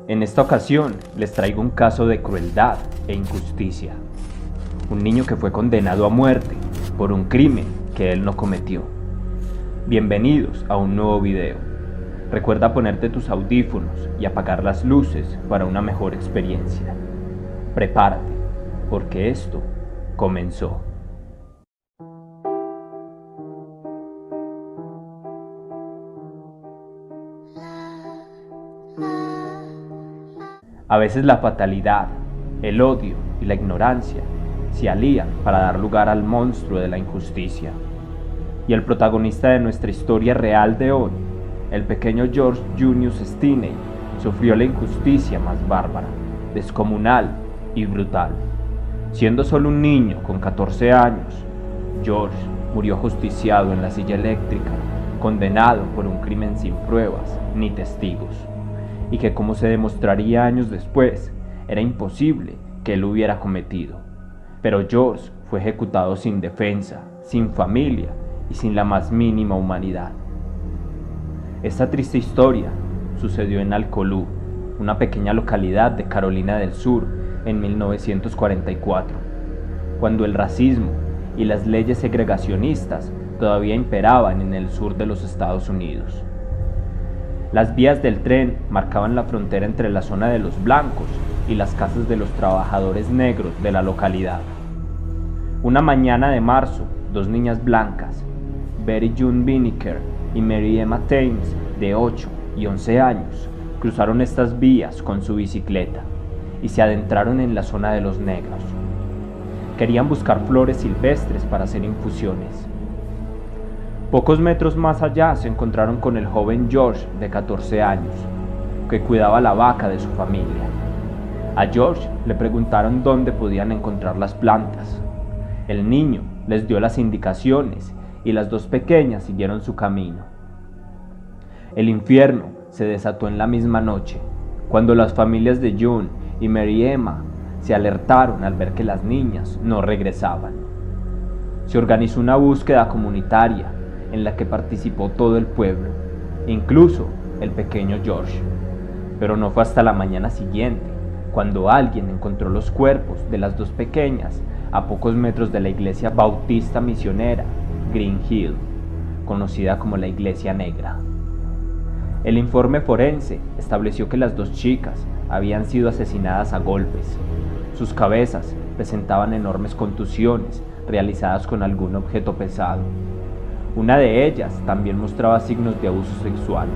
En esta ocasión les traigo un caso de crueldad e injusticia. Un niño que fue condenado a muerte por un crimen que él no cometió. Bienvenidos a un nuevo video. Recuerda ponerte tus audífonos y apagar las luces para una mejor experiencia. Prepárate, porque esto comenzó. A veces la fatalidad, el odio y la ignorancia se alían para dar lugar al monstruo de la injusticia. Y el protagonista de nuestra historia real de hoy, el pequeño George Junius Stinney, sufrió la injusticia más bárbara, descomunal y brutal. Siendo solo un niño con 14 años, George murió ajusticiado en la silla eléctrica, condenado por un crimen sin pruebas ni testigos, y que, como se demostraría años después, era imposible que él hubiera cometido. Pero George fue ejecutado sin defensa, sin familia y sin la más mínima humanidad. Esta triste historia sucedió en Alcolú, una pequeña localidad de Carolina del Sur, en 1944, cuando el racismo y las leyes segregacionistas todavía imperaban en el sur de los Estados Unidos. Las vías del tren marcaban la frontera entre la zona de los blancos y las casas de los trabajadores negros de la localidad. Una mañana de marzo, dos niñas blancas, Betty June Binnicker y Mary Emma Thames, de 8 y 11 años, cruzaron estas vías con su bicicleta y se adentraron en la zona de los negros. Querían buscar flores silvestres para hacer infusiones. Pocos metros más allá se encontraron con el joven George, de 14 años, que cuidaba la vaca de su familia. A George le preguntaron dónde podían encontrar las plantas. El niño les dio las indicaciones y las dos pequeñas siguieron su camino. El infierno se desató en la misma noche, cuando las familias de June y Mary Emma se alertaron al ver que las niñas no regresaban. Se organizó una búsqueda comunitaria en la que participó todo el pueblo, incluso el pequeño George. Pero no fue hasta la mañana siguiente, cuando alguien encontró los cuerpos de las dos pequeñas a pocos metros de la iglesia bautista misionera Green Hill, conocida como la Iglesia Negra. El informe forense estableció que las dos chicas habían sido asesinadas a golpes. Sus cabezas presentaban enormes contusiones realizadas con algún objeto pesado. Una de ellas también mostraba signos de abuso sexual.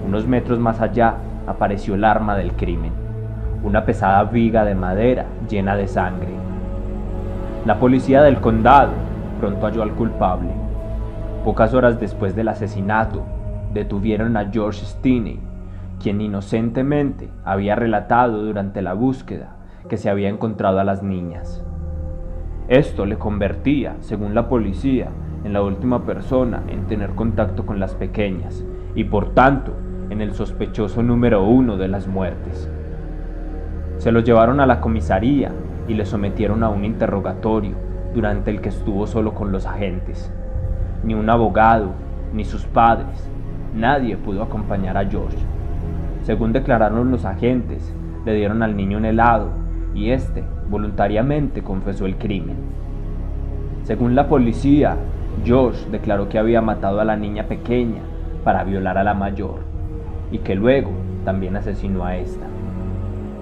Unos metros más allá apareció el arma del crimen, una pesada viga de madera llena de sangre. La policía del condado pronto halló al culpable. Pocas horas después del asesinato, detuvieron a George Stinney, quien inocentemente había relatado durante la búsqueda que se había encontrado a las niñas. Esto le convertía, según la policía, en la última persona en tener contacto con las pequeñas y, por tanto, en el sospechoso número 1 de las muertes. Se lo llevaron a la comisaría y le sometieron a un interrogatorio durante el que estuvo solo con los agentes. Ni un abogado, ni sus padres, nadie pudo acompañar a George. Según declararon los agentes, le dieron al niño un helado y éste voluntariamente confesó el crimen. Según la policía, George declaró que había matado a la niña pequeña para violar a la mayor y que luego también asesinó a esta.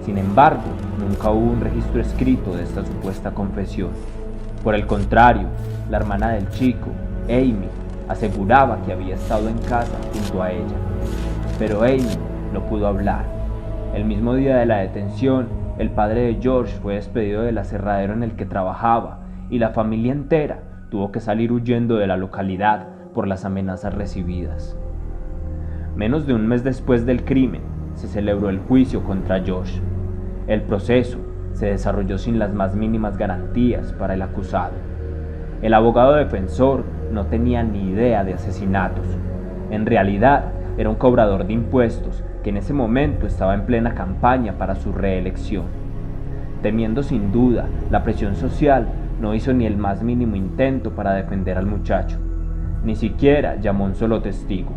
Sin embargo, nunca hubo un registro escrito de esta supuesta confesión. Por el contrario, la hermana del chico, Amy, aseguraba que había estado en casa junto a ella. Pero Amy no pudo hablar. El mismo día de la detención, el padre de George fue despedido del aserradero en el que trabajaba y la familia entera tuvo que salir huyendo de la localidad por las amenazas recibidas. Menos de un mes después del crimen, se celebró el juicio contra George. El proceso se desarrolló sin las más mínimas garantías para el acusado. El abogado defensor no tenía ni idea de asesinatos. En realidad, era un cobrador de impuestos que en ese momento estaba en plena campaña para su reelección. Temiendo sin duda la presión social, no hizo ni el más mínimo intento para defender al muchacho. Ni siquiera llamó a un solo testigo.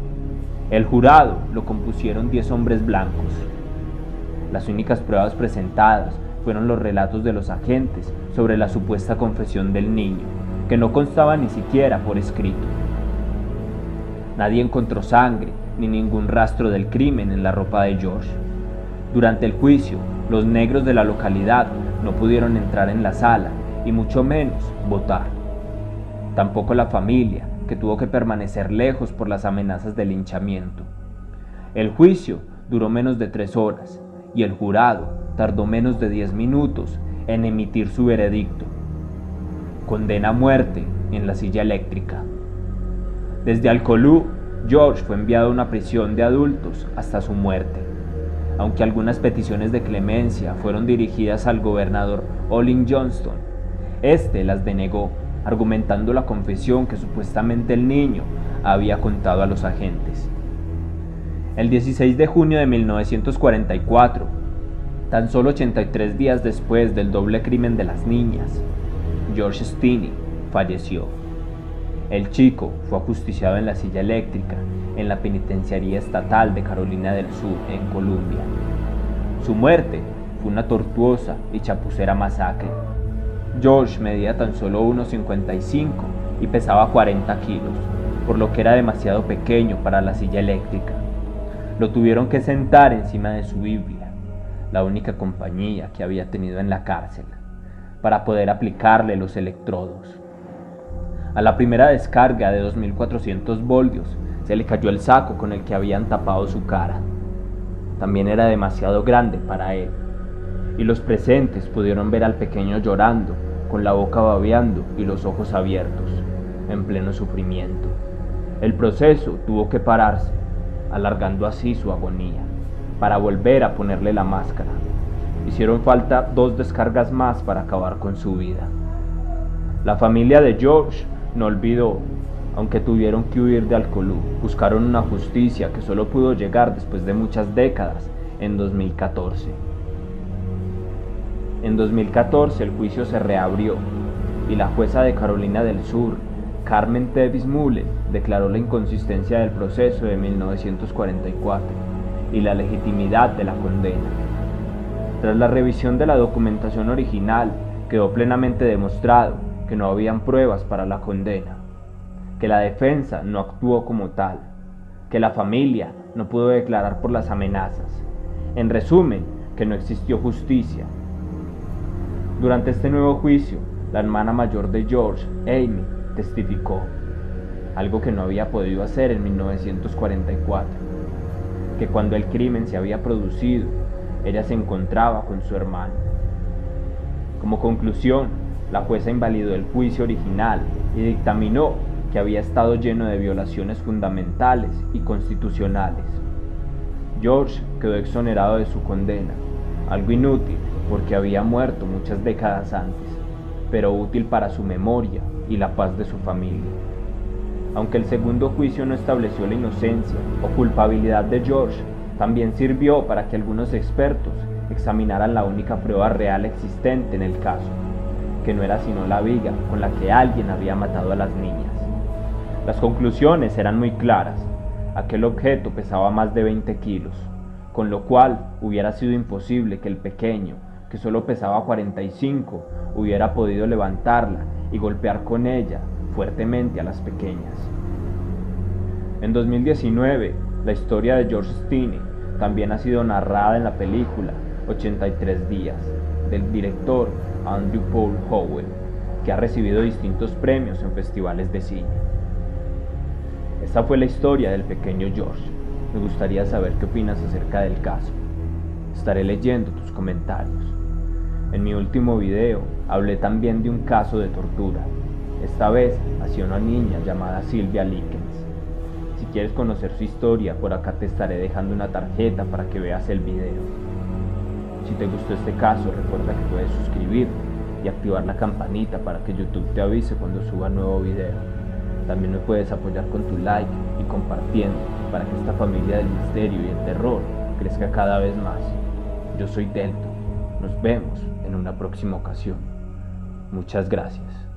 El jurado lo compusieron 10 hombres blancos. Las únicas pruebas presentadas fueron los relatos de los agentes sobre la supuesta confesión del niño, que no constaba ni siquiera por escrito. Nadie encontró sangre ni ningún rastro del crimen en la ropa de George. Durante el juicio, los negros de la localidad no pudieron entrar en la sala y mucho menos votar. Tampoco la familia, que tuvo que permanecer lejos por las amenazas de linchamiento. El juicio duró menos de 3 horas y el jurado tardó menos de 10 minutos en emitir su veredicto: condena a muerte en la silla eléctrica. Desde Alcolú, George fue enviado a una prisión de adultos hasta su muerte, aunque algunas peticiones de clemencia fueron dirigidas al gobernador Olin Johnston. Este las denegó, argumentando la confesión que supuestamente el niño había contado a los agentes. El 16 de junio de 1944, tan solo 83 días después del doble crimen de las niñas, George Stinney falleció. El chico fue ajusticiado en la silla eléctrica en la penitenciaría estatal de Carolina del Sur, en Colombia. Su muerte fue una tortuosa y chapucera masacre. George medía tan solo 1,55 y pesaba 40 kilos, por lo que era demasiado pequeño para la silla eléctrica. Lo tuvieron que sentar encima de su Biblia, la única compañía que había tenido en la cárcel, para poder aplicarle los electrodos. A la primera descarga de 2.400 voltios se le cayó el saco con el que habían tapado su cara. También era demasiado grande para él, y los presentes pudieron ver al pequeño llorando, con la boca babeando y los ojos abiertos, en pleno sufrimiento. El proceso tuvo que pararse, alargando así su agonía, para volver a ponerle la máscara. Hicieron falta 2 descargas más para acabar con su vida. La familia de George no olvidó, aunque tuvieron que huir de Alcolú. Buscaron una justicia que solo pudo llegar después de muchas décadas, en 2014. En 2014 el juicio se reabrió y la jueza de Carolina del Sur, Carmen Tevis Mullen, declaró la inconsistencia del proceso de 1944 y la legitimidad de la condena. Tras la revisión de la documentación original, quedó plenamente demostrado que no habían pruebas para la condena, que la defensa no actuó como tal, que la familia no pudo declarar por las amenazas. En resumen, que no existió justicia. Durante este nuevo juicio, la hermana mayor de George, Amy, testificó, algo que no había podido hacer en 1944, que cuando el crimen se había producido, ella se encontraba con su hermano. Como conclusión, la jueza invalidó el juicio original y dictaminó que había estado lleno de violaciones fundamentales y constitucionales. George quedó exonerado de su condena, algo inútil porque había muerto muchas décadas antes, pero útil para su memoria y la paz de su familia. Aunque el segundo juicio no estableció la inocencia o culpabilidad de George, también sirvió para que algunos expertos examinaran la única prueba real existente en el caso, que no era sino la viga con la que alguien había matado a las niñas. Las conclusiones eran muy claras. Aquel objeto pesaba más de 20 kilos, con lo cual hubiera sido imposible que el pequeño, que solo pesaba 45, hubiera podido levantarla y golpear con ella fuertemente a las pequeñas. En 2019, la historia de George Stinney también ha sido narrada en la película 83 días, del director Andrew Paul Howell, que ha recibido distintos premios en festivales de cine. Esta fue la historia del pequeño George. Me gustaría saber qué opinas acerca del caso. Estaré leyendo tus comentarios. En mi último video hablé también de un caso de tortura, esta vez hacia una niña llamada Sylvia Likens. Si quieres conocer su historia, por acá te estaré dejando una tarjeta para que veas el video. Si te gustó este caso, recuerda que puedes suscribirte y activar la campanita para que YouTube te avise cuando suba nuevo video. También me puedes apoyar con tu like y compartiendo para que esta familia del misterio y el terror crezca cada vez más. Yo soy Delto. Nos vemos en una próxima ocasión. Muchas gracias.